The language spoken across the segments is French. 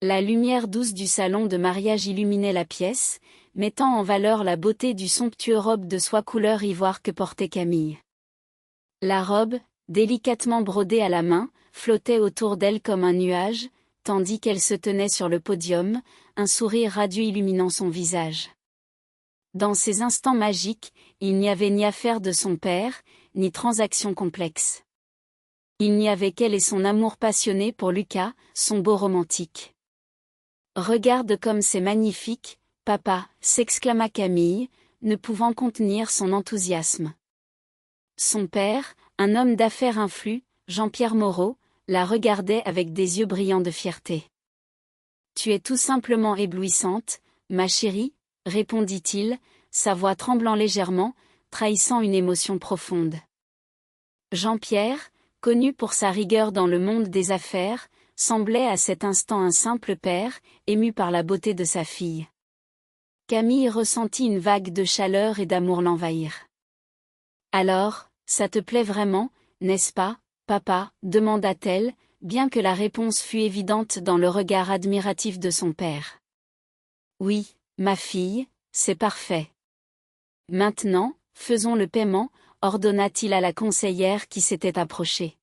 La lumière douce du salon de mariage illuminait la pièce, mettant en valeur la beauté du somptueux robe de soie couleur ivoire que portait Camille. La robe, délicatement brodée à la main, flottait autour d'elle comme un nuage, tandis qu'elle se tenait sur le podium, un sourire radieux illuminant son visage. Dans ces instants magiques, il n'y avait ni affaire de son père, ni transaction complexe. Il n'y avait qu'elle et son amour passionné pour Lucas, son beau romantique. « Regarde comme c'est magnifique, papa !» s'exclama Camille, ne pouvant contenir son enthousiasme. Son père, un homme d'affaires influent, Jean-Pierre Moreau, la regardait avec des yeux brillants de fierté. « Tu es tout simplement éblouissante, ma chérie », répondit-il, sa voix tremblant légèrement, trahissant une émotion profonde. Jean-Pierre, connu pour sa rigueur dans le monde des affaires, semblait à cet instant un simple père, ému par la beauté de sa fille. Camille ressentit une vague de chaleur et d'amour l'envahir. « Alors, ça te plaît vraiment, n'est-ce pas, papa ?» demanda-t-elle, bien que la réponse fût évidente dans le regard admiratif de son père. « Oui, ma fille, c'est parfait. Maintenant, faisons le paiement, ordonna-t-il à la conseillère qui s'était approchée.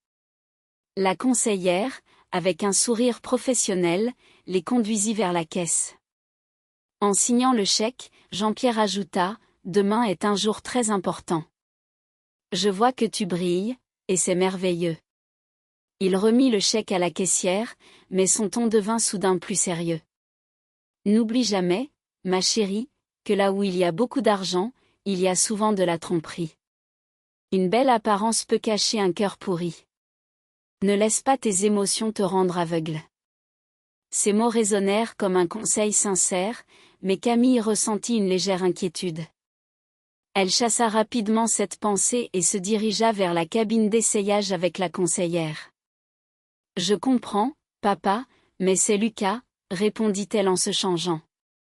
La conseillère, avec un sourire professionnel, les conduisit vers la caisse. En signant le chèque, Jean-Pierre ajouta : « Demain est un jour très important. Je vois que tu brilles, et c'est merveilleux. » Il remit le chèque à la caissière, mais son ton devint soudain plus sérieux. « N'oublie jamais, ma chérie, que là où il y a beaucoup d'argent, il y a souvent de la tromperie. Une belle apparence peut cacher un cœur pourri. Ne laisse pas tes émotions te rendre aveugle. » Ces mots résonnèrent comme un conseil sincère, mais Camille ressentit une légère inquiétude. Elle chassa rapidement cette pensée et se dirigea vers la cabine d'essayage avec la conseillère. « Je comprends, papa, mais c'est Lucas, » répondit-elle en se changeant.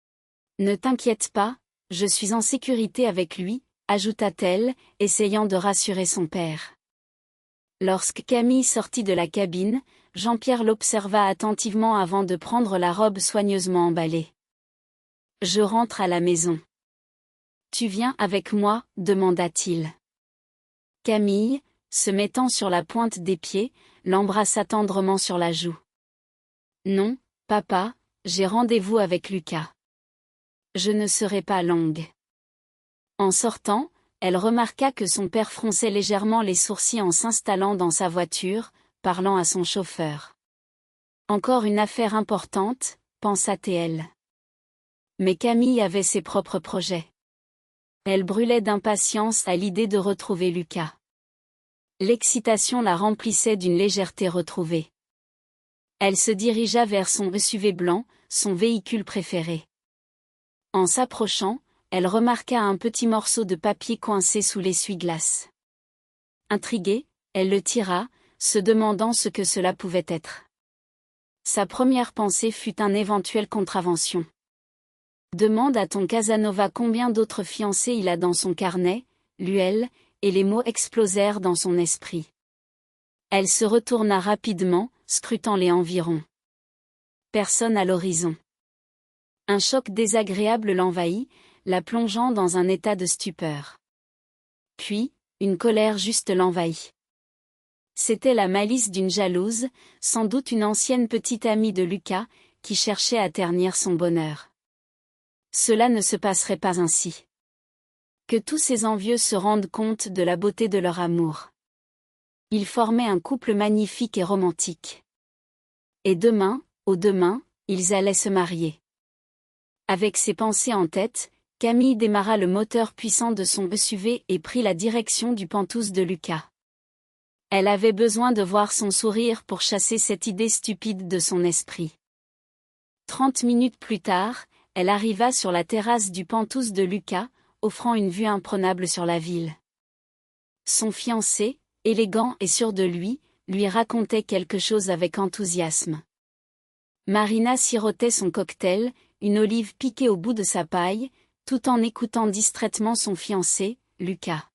« Ne t'inquiète pas, je suis en sécurité avec lui, » ajouta-t-elle, essayant de rassurer son père. Lorsque Camille sortit de la cabine, Jean-Pierre l'observa attentivement avant de prendre la robe soigneusement emballée. « Je rentre à la maison. »« Tu viens avec moi ?» demanda-t-il. Camille, se mettant sur la pointe des pieds, l'embrassa tendrement sur la joue. « Non, papa, j'ai rendez-vous avec Lucas. Je ne serai pas longue. » En sortant, elle remarqua que son père fronçait légèrement les sourcils en s'installant dans sa voiture, parlant à son chauffeur. « Encore une affaire importante, » pensa-t-elle. Mais Camille avait ses propres projets. Elle brûlait d'impatience à l'idée de retrouver Lucas. L'excitation la remplissait d'une légèreté retrouvée. Elle se dirigea vers son SUV blanc, son véhicule préféré. En s'approchant, elle remarqua un petit morceau de papier coincé sous l'essuie-glace. Intriguée, elle le tira, se demandant ce que cela pouvait être. Sa première pensée fut une éventuelle contravention. Demande à ton Casanova combien d'autres fiancés il a dans son carnet, lut-elle, et les mots explosèrent dans son esprit. Elle se retourna rapidement, scrutant les environs. Personne à l'horizon. Un choc désagréable l'envahit, la plongeant dans un état de stupeur. Puis, une colère juste l'envahit. C'était la malice d'une jalouse, sans doute une ancienne petite amie de Lucas, qui cherchait à ternir son bonheur. Cela ne se passerait pas ainsi. Que tous ces envieux se rendent compte de la beauté de leur amour. Ils formaient un couple magnifique et romantique. Et demain, au demain, ils allaient se marier. Avec ces pensées en tête, Camille démarra le moteur puissant de son SUV et prit la direction du Penthouse de Lucas. Elle avait besoin de voir son sourire pour chasser cette idée stupide de son esprit. 30 minutes plus tard, elle arriva sur la terrasse du Penthouse de Lucas, offrant une vue imprenable sur la ville. Son fiancé, élégant et sûr de lui racontait quelque chose avec enthousiasme. Marina sirotait son cocktail, une olive piquée au bout de sa paille, tout en écoutant distraitement son fiancé, Lucas.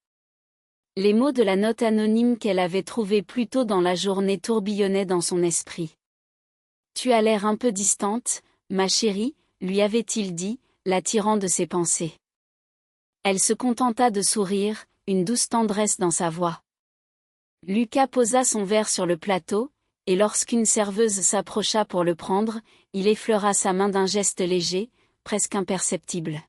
Les mots de la note anonyme qu'elle avait trouvée plus tôt dans la journée tourbillonnaient dans son esprit. « Tu as l'air un peu distante, ma chérie, lui avait-il dit, l'attirant de ses pensées. Elle se contenta de sourire, une douce tendresse dans sa voix. Lucas posa son verre sur le plateau, et lorsqu'une serveuse s'approcha pour le prendre, il effleura sa main d'un geste léger, presque imperceptible.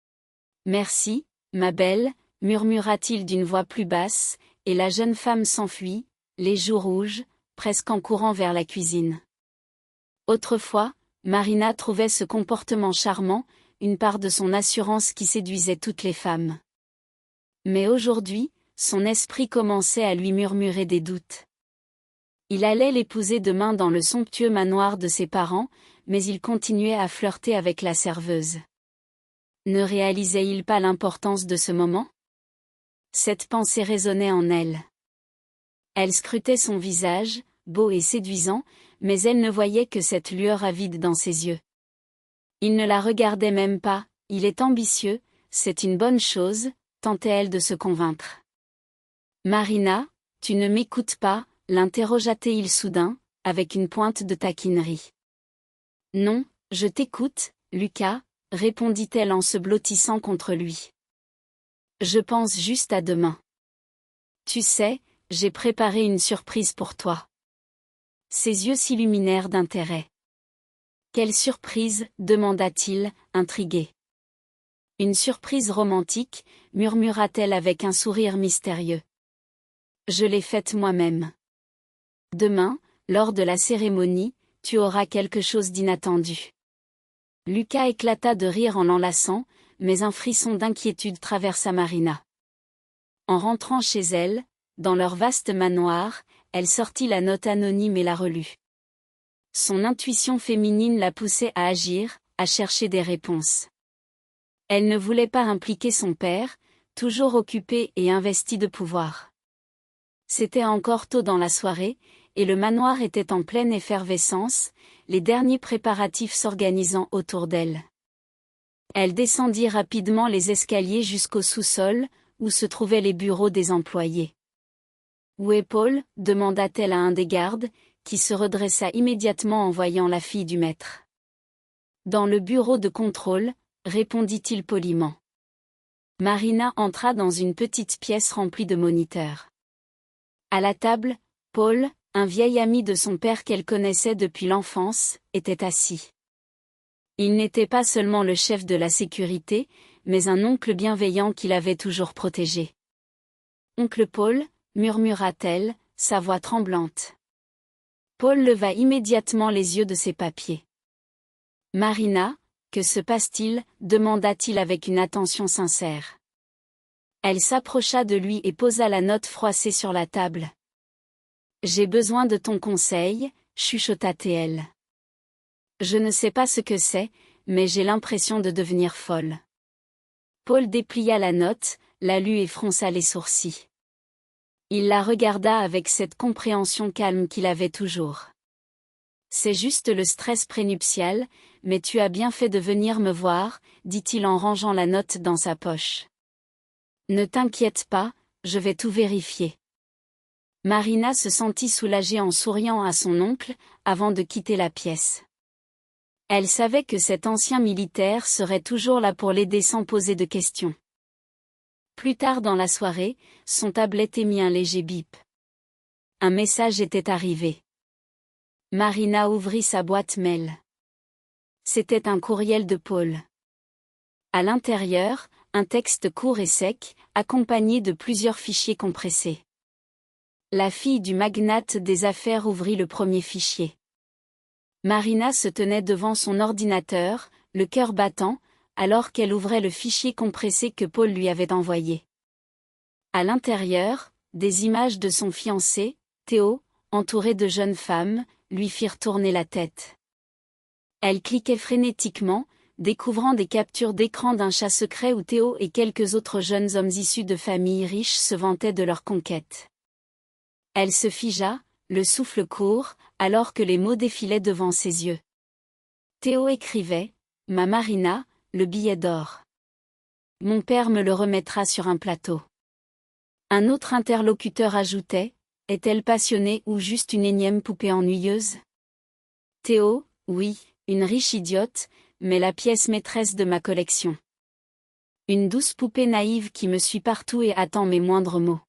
« Merci, ma belle », murmura-t-il d'une voix plus basse, et la jeune femme s'enfuit, les joues rouges, presque en courant vers la cuisine. Autrefois, Marina trouvait ce comportement charmant, une part de son assurance qui séduisait toutes les femmes. Mais aujourd'hui, son esprit commençait à lui murmurer des doutes. Il allait l'épouser demain dans le somptueux manoir de ses parents, mais il continuait à flirter avec la serveuse. Ne réalisait-il pas l'importance de ce moment? Cette pensée résonnait en elle. Elle scrutait son visage, beau et séduisant, mais elle ne voyait que cette lueur avide dans ses yeux. Il ne la regardait même pas, il est ambitieux, c'est une bonne chose, tentait-elle de se convaincre. Marina, tu ne m'écoutes pas, l'interrogea-t-il soudain, avec une pointe de taquinerie. Non, je t'écoute, Lucas, répondit-elle en se blottissant contre lui. Je pense juste à demain. Tu sais, j'ai préparé une surprise pour toi. Ses yeux s'illuminèrent d'intérêt. Quelle surprise, demanda-t-il, intrigué. Une surprise romantique, murmura-t-elle avec un sourire mystérieux. Je l'ai faite moi-même. Demain, lors de la cérémonie, tu auras quelque chose d'inattendu. Lucas éclata de rire en l'enlaçant, mais un frisson d'inquiétude traversa Marina. En rentrant chez elle, dans leur vaste manoir, elle sortit la note anonyme et la relut. Son intuition féminine la poussait à agir, à chercher des réponses. Elle ne voulait pas impliquer son père, toujours occupé et investi de pouvoir. C'était encore tôt dans la soirée, et le manoir était en pleine effervescence, les derniers préparatifs s'organisant autour d'elle. Elle descendit rapidement les escaliers jusqu'au sous-sol, où se trouvaient les bureaux des employés. « Où est Paul » demanda-t-elle à un des gardes, qui se redressa immédiatement en voyant la fille du maître. « Dans le bureau de contrôle » répondit-il poliment. Marina entra dans une petite pièce remplie de moniteurs. À la table, Paul, un vieil ami de son père qu'elle connaissait depuis l'enfance, était assis. Il n'était pas seulement le chef de la sécurité, mais un oncle bienveillant qui l'avait toujours protégé. « Oncle Paul » murmura-t-elle, sa voix tremblante. Paul leva immédiatement les yeux de ses papiers. « Marina, que se passe-t-il » demanda-t-il avec une attention sincère. Elle s'approcha de lui et posa la note froissée sur la table. « J'ai besoin de ton conseil » chuchota-t-elle. « Je ne sais pas ce que c'est, mais j'ai l'impression de devenir folle. » Paul déplia la note, la lut et fronça les sourcils. Il la regarda avec cette compréhension calme qu'il avait toujours. « C'est juste le stress prénuptial, mais tu as bien fait de venir me voir, » dit-il en rangeant la note dans sa poche. « Ne t'inquiète pas, je vais tout vérifier. » Marina se sentit soulagée en souriant à son oncle, avant de quitter la pièce. Elle savait que cet ancien militaire serait toujours là pour l'aider sans poser de questions. Plus tard dans la soirée, son tablette émit un léger bip. Un message était arrivé. Marina ouvrit sa boîte mail. C'était un courriel de Paul. À l'intérieur, un texte court et sec, accompagné de plusieurs fichiers compressés. La fille du magnate des affaires ouvrit le premier fichier. Marina se tenait devant son ordinateur, le cœur battant, alors qu'elle ouvrait le fichier compressé que Paul lui avait envoyé. À l'intérieur, des images de son fiancé, Théo, entouré de jeunes femmes, lui firent tourner la tête. Elle cliquait frénétiquement, découvrant des captures d'écran d'un chat secret où Théo et quelques autres jeunes hommes issus de familles riches se vantaient de leur conquête. Elle se figea, le souffle court, alors que les mots défilaient devant ses yeux. Théo écrivait « Ma Marina, le billet d'or. Mon père me le remettra sur un plateau. » Un autre interlocuteur ajoutait « Est-elle passionnée ou juste une énième poupée ennuyeuse ?» Théo, oui, une riche idiote, mais la pièce maîtresse de ma collection. Une douce poupée naïve qui me suit partout et attend mes moindres mots.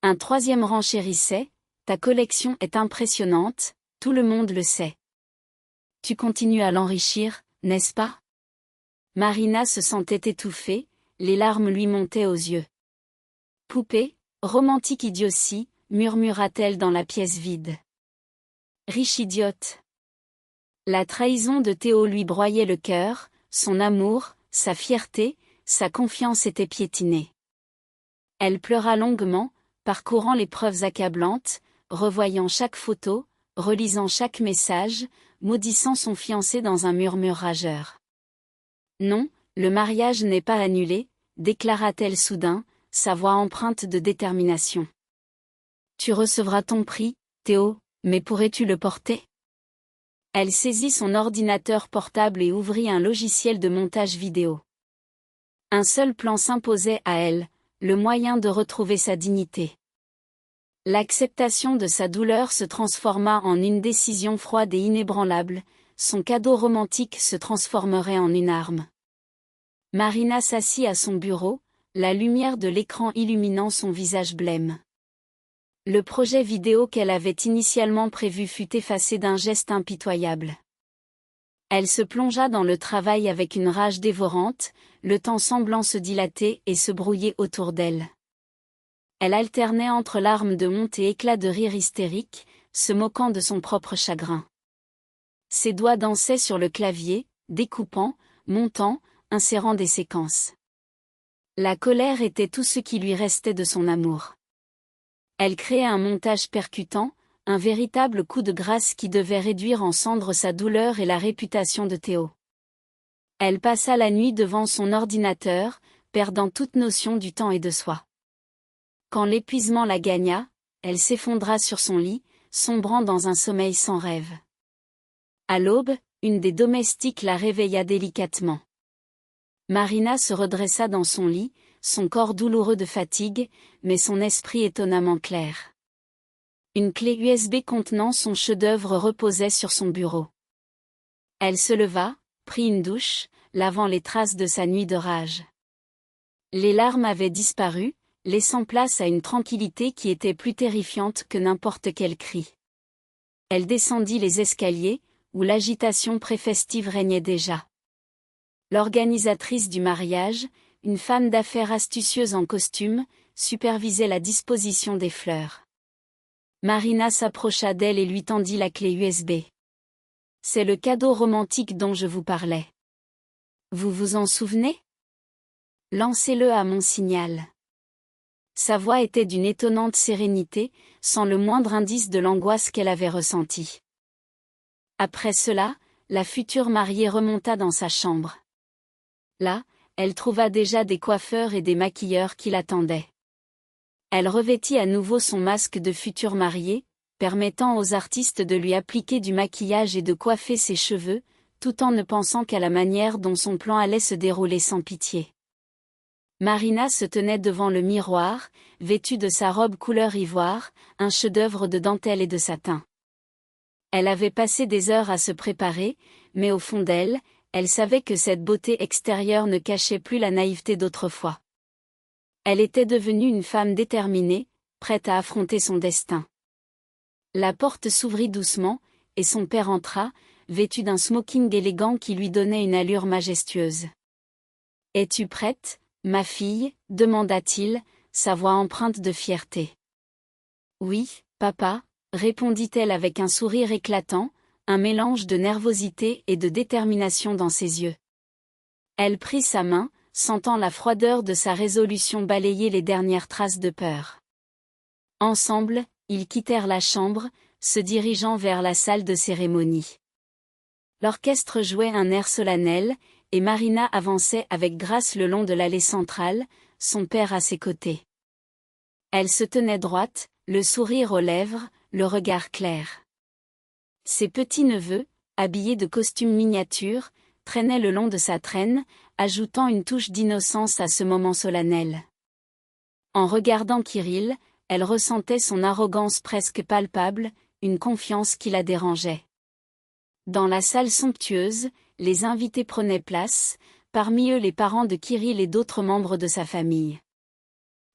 Un troisième renchérissait, ta collection est impressionnante, tout le monde le sait. Tu continues à l'enrichir, n'est-ce pas? Marina se sentait étouffée, les larmes lui montaient aux yeux. Poupée, romantique idiotie, murmura-t-elle dans la pièce vide. Riche idiote. La trahison de Théo lui broyait le cœur, son amour, sa fierté, sa confiance étaient piétinés. Elle pleura longuement, parcourant les preuves accablantes, revoyant chaque photo, relisant chaque message, maudissant son fiancé dans un murmure rageur. Non, le mariage n'est pas annulé, déclara-t-elle soudain, sa voix empreinte de détermination. Tu recevras ton prix, Théo, mais pourrais-tu le porter? Elle saisit son ordinateur portable et ouvrit un logiciel de montage vidéo. Un seul plan s'imposait à elle, le moyen de retrouver sa dignité. L'acceptation de sa douleur se transforma en une décision froide et inébranlable, son cadeau romantique se transformerait en une arme. Marina s'assit à son bureau, la lumière de l'écran illuminant son visage blême. Le projet vidéo qu'elle avait initialement prévu fut effacé d'un geste impitoyable. Elle se plongea dans le travail avec une rage dévorante, le temps semblant se dilater et se brouiller autour d'elle. Elle alternait entre larmes de honte et éclats de rire hystérique, se moquant de son propre chagrin. Ses doigts dansaient sur le clavier, découpant, montant, insérant des séquences. La colère était tout ce qui lui restait de son amour. Elle créait un montage percutant, un véritable coup de grâce qui devait réduire en cendres sa douleur et la réputation de Théo. Elle passa la nuit devant son ordinateur, perdant toute notion du temps et de soi. Quand l'épuisement la gagna, elle s'effondra sur son lit, sombrant dans un sommeil sans rêve. À l'aube, une des domestiques la réveilla délicatement. Marina se redressa dans son lit, son corps douloureux de fatigue, mais son esprit étonnamment clair. Une clé USB contenant son chef-d'œuvre reposait sur son bureau. Elle se leva, prit une douche, lavant les traces de sa nuit de rage. Les larmes avaient disparu, laissant place à une tranquillité qui était plus terrifiante que n'importe quel cri. Elle descendit les escaliers, où l'agitation pré-festive régnait déjà. L'organisatrice du mariage, une femme d'affaires astucieuse en costume, supervisait la disposition des fleurs. Marina s'approcha d'elle et lui tendit la clé USB. C'est le cadeau romantique dont je vous parlais. Vous vous en souvenez? Lancez-le à mon signal. Sa voix était d'une étonnante sérénité, sans le moindre indice de l'angoisse qu'elle avait ressentie. Après cela, la future mariée remonta dans sa chambre. Là, elle trouva déjà des coiffeurs et des maquilleurs qui l'attendaient. Elle revêtit à nouveau son masque de future mariée, permettant aux artistes de lui appliquer du maquillage et de coiffer ses cheveux, tout en ne pensant qu'à la manière dont son plan allait se dérouler sans pitié. Marina se tenait devant le miroir, vêtue de sa robe couleur ivoire, un chef-d'œuvre de dentelle et de satin. Elle avait passé des heures à se préparer, mais au fond d'elle, elle savait que cette beauté extérieure ne cachait plus la naïveté d'autrefois. Elle était devenue une femme déterminée, prête à affronter son destin. La porte s'ouvrit doucement, et son père entra, vêtu d'un smoking élégant qui lui donnait une allure majestueuse. « Es-tu prête, ma fille ?» demanda-t-il, sa voix empreinte de fierté. « Oui, papa », répondit-elle avec un sourire éclatant, un mélange de nervosité et de détermination dans ses yeux. Elle prit sa main, sentant la froideur de sa résolution balayer les dernières traces de peur. Ensemble, ils quittèrent la chambre, se dirigeant vers la salle de cérémonie. L'orchestre jouait un air solennel, et Marina avançait avec grâce le long de l'allée centrale, son père à ses côtés. Elle se tenait droite, le sourire aux lèvres, le regard clair. Ses petits-neveux, habillés de costumes miniatures, traînaient le long de sa traîne, ajoutant une touche d'innocence à ce moment solennel. En regardant Kirill, elle ressentait son arrogance presque palpable, une confiance qui la dérangeait. Dans la salle somptueuse, les invités prenaient place, parmi eux les parents de Kirill et d'autres membres de sa famille.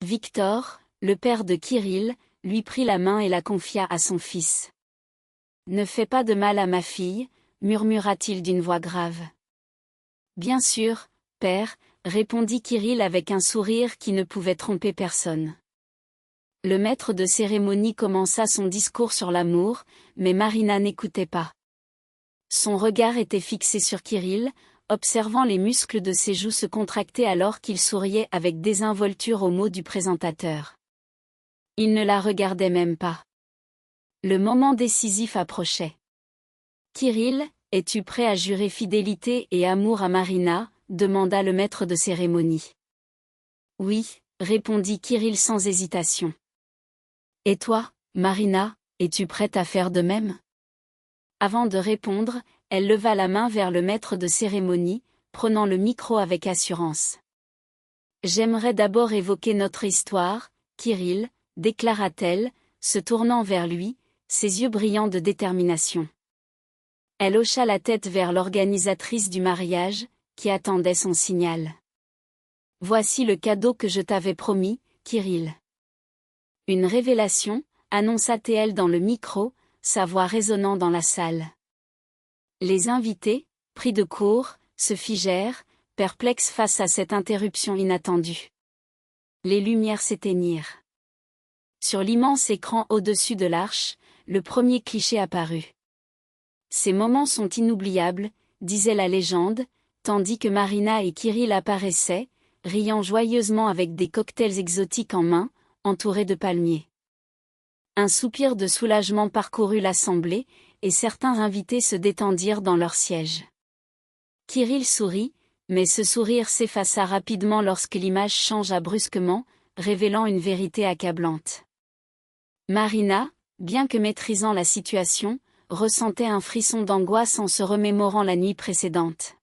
Victor, le père de Kirill, lui prit la main et la confia à son fils. « Ne fais pas de mal à ma fille, murmura-t-il d'une voix grave. « Bien sûr, père, répondit Kirill avec un sourire qui ne pouvait tromper personne. Le maître de cérémonie commença son discours sur l'amour, mais Marina n'écoutait pas. Son regard était fixé sur Kirill, observant les muscles de ses joues se contracter alors qu'il souriait avec désinvolture aux mots du présentateur. Il ne la regardait même pas. Le moment décisif approchait. « Kirill, es-tu prêt à jurer fidélité et amour à Marina ?» demanda le maître de cérémonie. « Oui, » répondit Kirill sans hésitation. « Et toi, Marina, es-tu prête à faire de même ?» Avant de répondre, elle leva la main vers le maître de cérémonie, prenant le micro avec assurance. « J'aimerais d'abord évoquer notre histoire, Kirill, » déclara-t-elle, se tournant vers lui, ses yeux brillants de détermination. Elle hocha la tête vers l'organisatrice du mariage, qui attendait son signal. « Voici le cadeau que je t'avais promis, Kirill. » Une révélation, annonça-t-elle dans le micro, sa voix résonnant dans la salle. Les invités, pris de court, se figèrent, perplexes face à cette interruption inattendue. Les lumières s'éteignirent. Sur l'immense écran au-dessus de l'arche, le premier cliché apparut. « Ces moments sont inoubliables, » disait la légende, tandis que Marina et Kirill apparaissaient, riant joyeusement avec des cocktails exotiques en main, entourés de palmiers. Un soupir de soulagement parcourut l'assemblée, et certains invités se détendirent dans leurs sièges. Kirill sourit, mais ce sourire s'effaça rapidement lorsque l'image changea brusquement, révélant une vérité accablante. Marina, bien que maîtrisant la situation, ressentait un frisson d'angoisse en se remémorant la nuit précédente.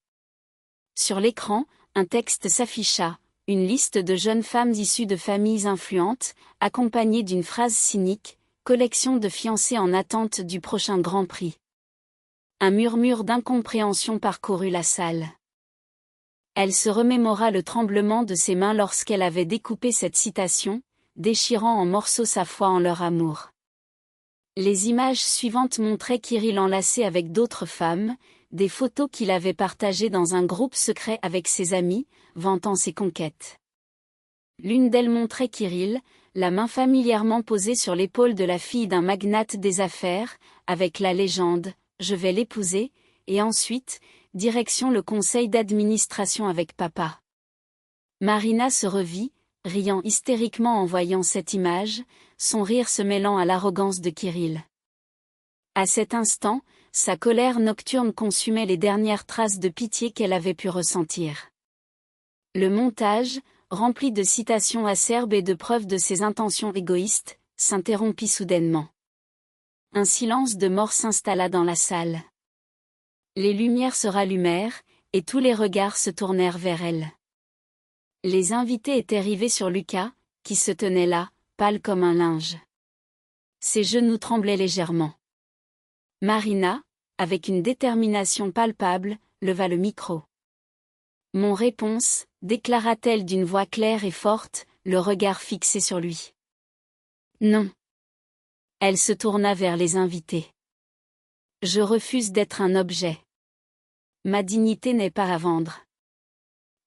Sur l'écran, un texte s'afficha, une liste de jeunes femmes issues de familles influentes, accompagnée d'une phrase cynique, « Collection de fiancés en attente du prochain Grand Prix ». Un murmure d'incompréhension parcourut la salle. Elle se remémora le tremblement de ses mains lorsqu'elle avait découpé cette citation, déchirant en morceaux sa foi en leur amour. Les images suivantes montraient Kirill enlacé avec d'autres femmes, des photos qu'il avait partagées dans un groupe secret avec ses amis, vantant ses conquêtes. L'une d'elles montrait Kirill, la main familièrement posée sur l'épaule de la fille d'un magnate des affaires, avec la légende « Je vais l'épouser », et ensuite, direction le conseil d'administration avec papa. Marina se revit, riant hystériquement en voyant cette image, son rire se mêlant à l'arrogance de Kirill. À cet instant, sa colère nocturne consumait les dernières traces de pitié qu'elle avait pu ressentir. Le montage, rempli de citations acerbes et de preuves de ses intentions égoïstes, s'interrompit soudainement. Un silence de mort s'installa dans la salle. Les lumières se rallumèrent, et tous les regards se tournèrent vers elle. Les invités étaient rivés sur Lucas, qui se tenait là, pâle comme un linge. Ses genoux tremblaient légèrement. Marina, avec une détermination palpable, leva le micro. « Mon réponse », déclara-t-elle d'une voix claire et forte, le regard fixé sur lui. « Non. » Elle se tourna vers les invités. « Je refuse d'être un objet. Ma dignité n'est pas à vendre.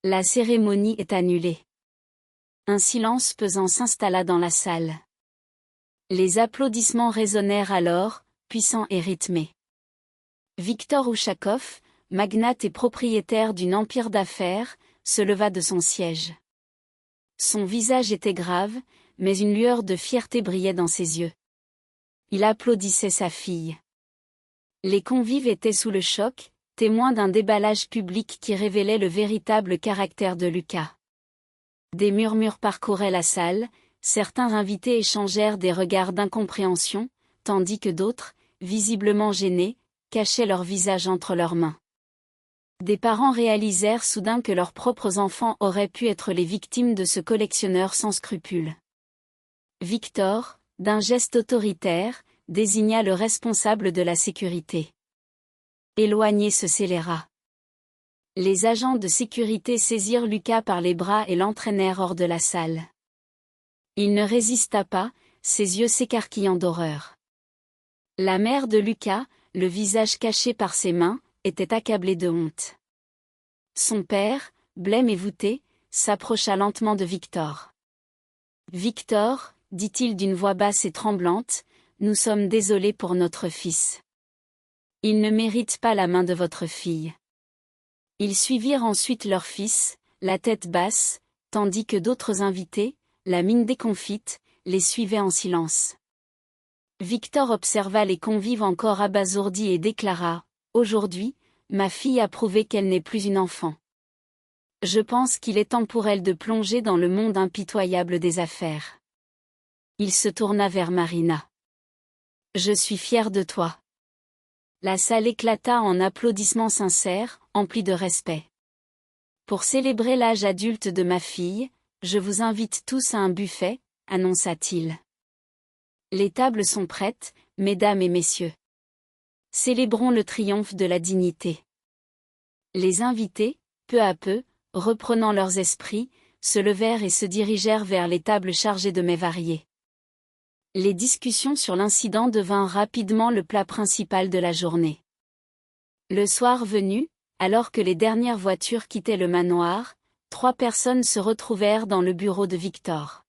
La cérémonie est annulée. » Un silence pesant s'installa dans la salle. Les applaudissements résonnèrent alors, puissants et rythmés. Viktor Ushakov, magnate et propriétaire d'une empire d'affaires, se leva de son siège. Son visage était grave, mais une lueur de fierté brillait dans ses yeux. Il applaudissait sa fille. Les convives étaient sous le choc, témoins d'un déballage public qui révélait le véritable caractère de Lucas. Des murmures parcouraient la salle, certains invités échangèrent des regards d'incompréhension, tandis que d'autres, visiblement gênés, cachaient leur visage entre leurs mains. Des parents réalisèrent soudain que leurs propres enfants auraient pu être les victimes de ce collectionneur sans scrupules. Victor, d'un geste autoritaire, désigna le responsable de la sécurité. « éloigné se scéléra. Les agents de sécurité saisirent Lucas par les bras et l'entraînèrent hors de la salle. Il ne résista pas, ses yeux s'écarquillant d'horreur. La mère de Lucas, le visage caché par ses mains, était accablée de honte. Son père, blême et voûté, s'approcha lentement de Victor. « Victor, dit-il d'une voix basse et tremblante, nous sommes désolés pour notre fils. Il ne mérite pas la main de votre fille. » Ils suivirent ensuite leur fils, la tête basse, tandis que d'autres invités, la mine déconfite, les suivaient en silence. Victor observa les convives encore abasourdis et déclara : « Aujourd'hui, ma fille a prouvé qu'elle n'est plus une enfant. Je pense qu'il est temps pour elle de plonger dans le monde impitoyable des affaires. » Il se tourna vers Marina. « Je suis fier de toi. » La salle éclata en applaudissements sincères, emplis de respect. « Pour célébrer l'âge adulte de ma fille, je vous invite tous à un buffet, » annonça-t-il. « Les tables sont prêtes, mesdames et messieurs. Célébrons le triomphe de la dignité. » Les invités, peu à peu, reprenant leurs esprits, se levèrent et se dirigèrent vers les tables chargées de mets variés. Les discussions sur l'incident devinrent rapidement le plat principal de la journée. Le soir venu, alors que les dernières voitures quittaient le manoir, 3 personnes se retrouvèrent dans le bureau de Victor.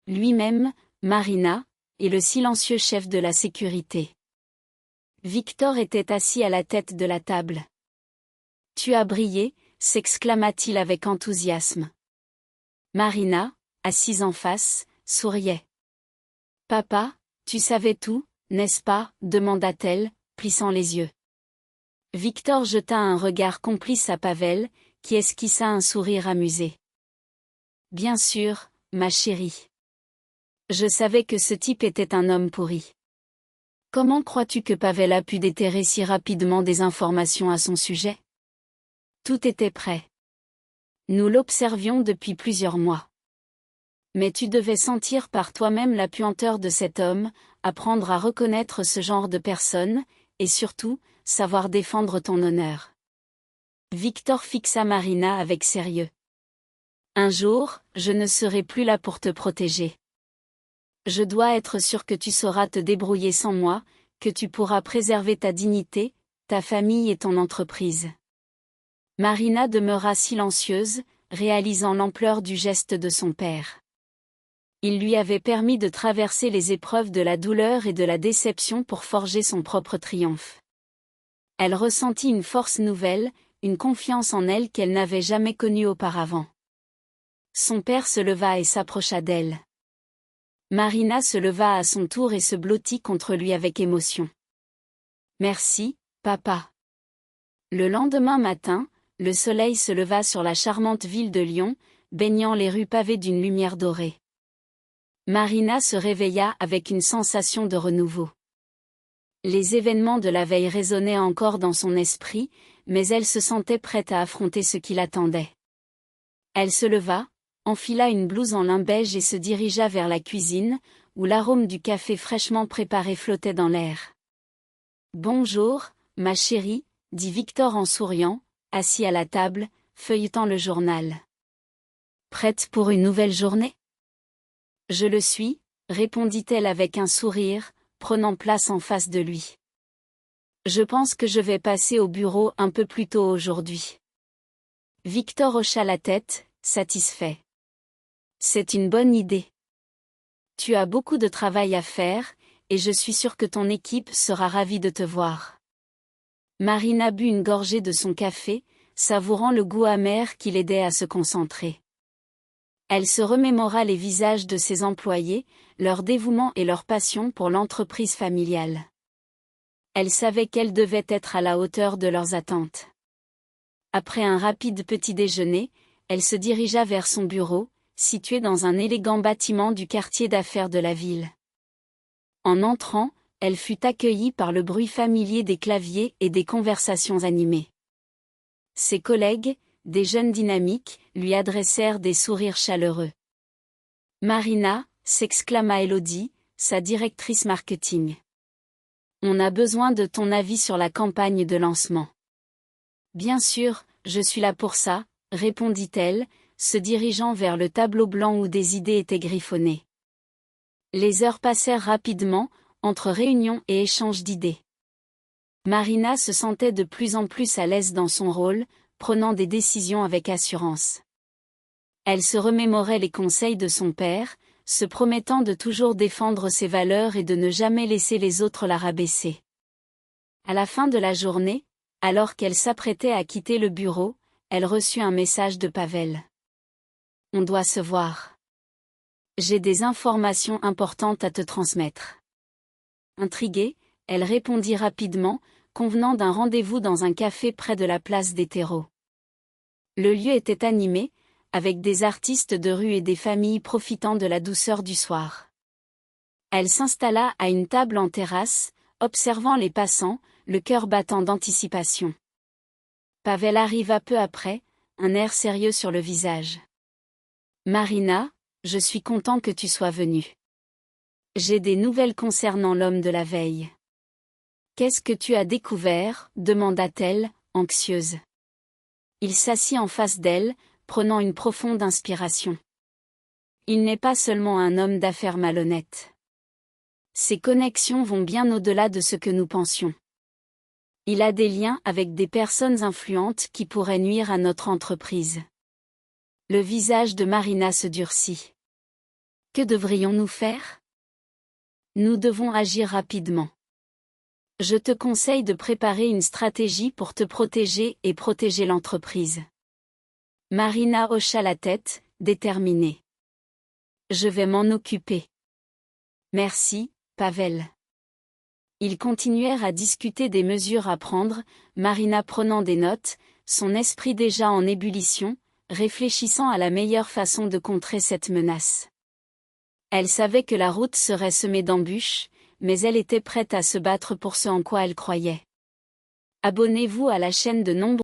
Lui-même, Marina, et le silencieux chef de la sécurité. Victor était assis à la tête de la table. « Tu as brillé », s'exclama-t-il avec enthousiasme. Marina, assise en face, souriait. « Papa, tu savais tout, n'est-ce pas ?» demanda-t-elle, plissant les yeux. Victor jeta un regard complice à Pavel, qui esquissa un sourire amusé. « Bien sûr, ma chérie. Je savais que ce type était un homme pourri. Comment crois-tu que Pavel a pu déterrer si rapidement des informations à son sujet ? Tout était prêt. Nous l'observions depuis plusieurs mois. Mais tu devais sentir par toi-même la puanteur de cet homme, apprendre à reconnaître ce genre de personne, et surtout, savoir défendre ton honneur. » Victor fixa Marina avec sérieux. « Un jour, je ne serai plus là pour te protéger. Je dois être sûr que tu sauras te débrouiller sans moi, que tu pourras préserver ta dignité, ta famille et ton entreprise. » Marina demeura silencieuse, réalisant l'ampleur du geste de son père. Il lui avait permis de traverser les épreuves de la douleur et de la déception pour forger son propre triomphe. Elle ressentit une force nouvelle, une confiance en elle qu'elle n'avait jamais connue auparavant. Son père se leva et s'approcha d'elle. Marina se leva à son tour et se blottit contre lui avec émotion. « Merci, papa. » Le lendemain matin, le soleil se leva sur la charmante ville de Lyon, baignant les rues pavées d'une lumière dorée. Marina se réveilla avec une sensation de renouveau. Les événements de la veille résonnaient encore dans son esprit, mais elle se sentait prête à affronter ce qui l'attendait. Elle se leva, enfila une blouse en lin beige et se dirigea vers la cuisine, où l'arôme du café fraîchement préparé flottait dans l'air. « Bonjour, ma chérie, » dit Victor en souriant, assis à la table, feuilletant le journal. « Prête pour une nouvelle journée ? » « Je le suis, » répondit-elle avec un sourire, prenant place en face de lui. « Je pense que je vais passer au bureau un peu plus tôt aujourd'hui. » Victor hocha la tête, satisfait. « C'est une bonne idée. Tu as beaucoup de travail à faire, et je suis sûre que ton équipe sera ravie de te voir. » Marina but une gorgée de son café, savourant le goût amer qui l'aidait à se concentrer. Elle se remémora les visages de ses employés, leur dévouement et leur passion pour l'entreprise familiale. Elle savait qu'elle devait être à la hauteur de leurs attentes. Après un rapide petit déjeuner, elle se dirigea vers son bureau, situé dans un élégant bâtiment du quartier d'affaires de la ville. En entrant, elle fut accueillie par le bruit familier des claviers et des conversations animées. Ses collègues, des jeunes dynamiques, lui adressèrent des sourires chaleureux. « Marina » s'exclama Élodie, sa directrice marketing. On a besoin de ton avis sur la campagne de lancement. Bien sûr, je suis là pour ça, répondit-elle, se dirigeant vers le tableau blanc où des idées étaient griffonnées. Les heures passèrent rapidement, entre réunions et échanges d'idées. Marina se sentait de plus en plus à l'aise dans son rôle, prenant des décisions avec assurance. Elle se remémorait les conseils de son père, se promettant de toujours défendre ses valeurs et de ne jamais laisser les autres la rabaisser. À la fin de la journée, alors qu'elle s'apprêtait à quitter le bureau, elle reçut un message de Pavel. « On doit se voir. J'ai des informations importantes à te transmettre. » Intriguée, elle répondit rapidement, convenant d'un rendez-vous dans un café près de la place des terreaux. Le lieu était animé, avec des artistes de rue et des familles profitant de la douceur du soir. Elle s'installa à une table en terrasse, observant les passants, le cœur battant d'anticipation. Pavel arriva peu après, un air sérieux sur le visage. « Marina, je suis content que tu sois venue. J'ai des nouvelles concernant l'homme de la veille. »« Qu'est-ce que tu as découvert ?» demanda-t-elle, anxieuse. Il s'assit en face d'elle, prenant une profonde inspiration. Il n'est pas seulement un homme d'affaires malhonnête. Ses connexions vont bien au-delà de ce que nous pensions. Il a des liens avec des personnes influentes qui pourraient nuire à notre entreprise. Le visage de Marina se durcit. Que devrions-nous faire ? Nous devons agir rapidement. Je te conseille de préparer une stratégie pour te protéger et protéger l'entreprise. Marina hocha la tête, déterminée. Je vais m'en occuper. Merci, Pavel. Ils continuèrent à discuter des mesures à prendre, Marina prenant des notes, son esprit déjà en ébullition, réfléchissant à la meilleure façon de contrer cette menace. Elle savait que la route serait semée d'embûches, mais elle était prête à se battre pour ce en quoi elle croyait. Abonnez-vous à la chaîne de nombreux